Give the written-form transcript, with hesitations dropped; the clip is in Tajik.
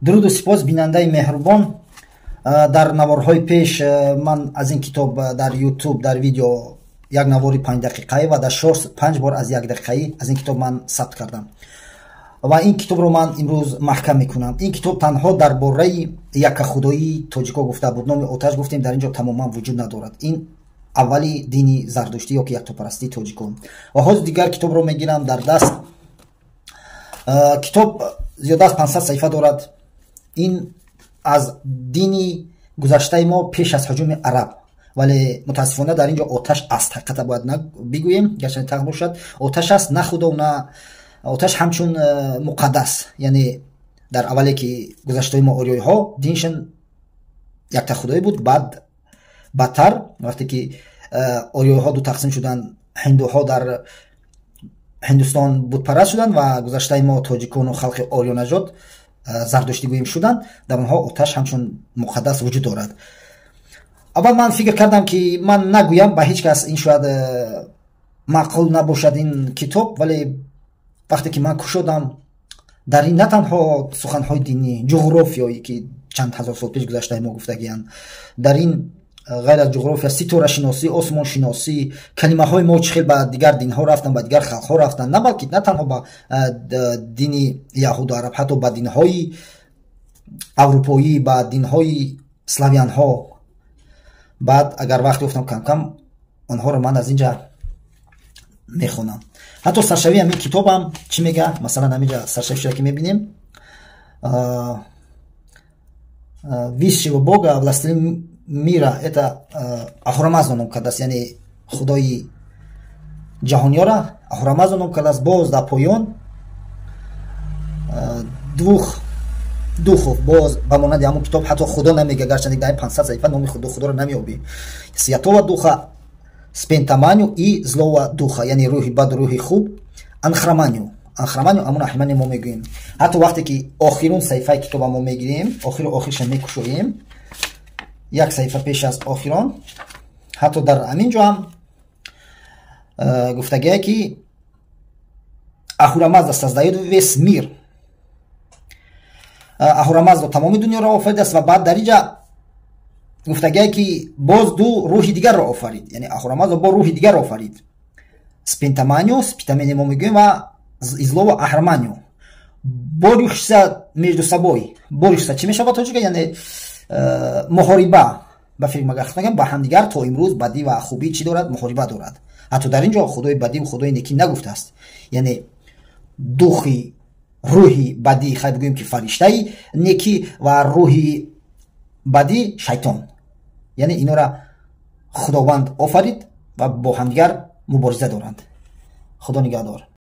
درود و سپاس بیننده مهربان. در نوارهای پیش من از این کتاب در یوتیوب در ویدیو یک نواری 5 دقیقه‌ای و در شورت 5 بار از 1 دقیقه‌ای از این کتاب من ثبت کردم و این کتاب رو من امروز محکم میکنم. این کتاب تنها درباره یک خدایی تاجیکا گفته بود، نام آتش گفتیم در اینجا تماما وجود ندارد. این اولی دینی زردشتی یا که یکتاپرستی تاجیکان. و حاضر دیگر کتاب رو میگیرم در دست. کتاب زیاده از 500 صفحه دارد. این از دینی گذشته ما پیش از هجوم عرب، ولی متاسفانه در اینجا آتش است. حقیقتا باید بگوییم گرچه تق باشد آتش است، نه خدا و نه آتش همچون مقدس. یعنی در اولی که گذشته ما آریایی ها دینشون یک تا خدایی بود، بعد بدتر وقتی که آریایی ها دو تقسیم شدن، هندوها در هندوستان بت پرست شدن و گذشته ما تاجیکان و خلق آریا نژاد زردشتی گوییم شدن، در اونها آتش همچون مقدس وجود دارد. اول من فکر کردم که من نگویم به هیچ کس، این شاید معقول نباشد این کتاب، ولی وقتی که من کشیدم در این نه تنها سخنهای دینی، جغرافیایی که چند هزار سال پیش گذشته ما گفتگیان، در این غیر از جغرافیا ستاره شناسی، آسمان شناسی، کلمه های ما چه خیلی به دیگر دین ها رفتن، به دیگر خلق ها رفتن، نه بلکه نه تنها به دین یهود و عرب، حتی به دین های اروپایی، به دین های سلاویان ها. بعد اگر وقتی گفتم کم کم آنها رو من از اینجا میخونم. حتی سرشوی همین کتابم چی میگه؟ مثلا همینجا سرشوی که میبینیم высшего Бога властелин мира, это Ахурамазда ном кардааст, яъне худои ҷаҳонёра Ахурамазда ном кардааст. боз дар поён двух духов, боз ба монанди ҳамон китоб ҳатто худо намега, гарчанде дар 500 саҳифа номи худоро намеёбӣ. святого духа, спентаманию и злого духа, яъне рӯҳи бад, рӯҳи хуб, анхраманию. анхраманию амон аҳмани мо мегӯем. ҳатто вақте ки охирун саҳифаи китоба мо мегирем, охиру охирша мекушоем, як саҳифа пеш аз охирон, ҳатто дар ҳамин ҷо ҳам гуфтагие ки Ахурамазда создаёт вес мир. Ахурамазда тамоми дунёро офаридааст ва баъд дар инҷа гуфтагие ки боз ду рӯҳи дигарро офарид, яъне Ахурамазда бо рӯҳи дигар офарид. спентаманио, спитамени мо мегӯем ва излово Ахраманио. борихса между собой. борихса чӣ мешавад тоҷика? Яъне муҳориба ба фирмагахтагам ба ҳамдигар то имрӯз бадӣ ва хубӣ чӣ дорад? Муҳориба дорад. ҳатто дар ин ҷо худои бадӣ ва худои некӣ нагуфтааст. Яъне духи рӯҳи бадӣ, хай бигӯем ки фариштаи некӣ ва рӯҳи бадӣ шайтон. Яъне инора худованд офарид ва бо ҳамдигар мубориза доранд. худо нигаҳдор.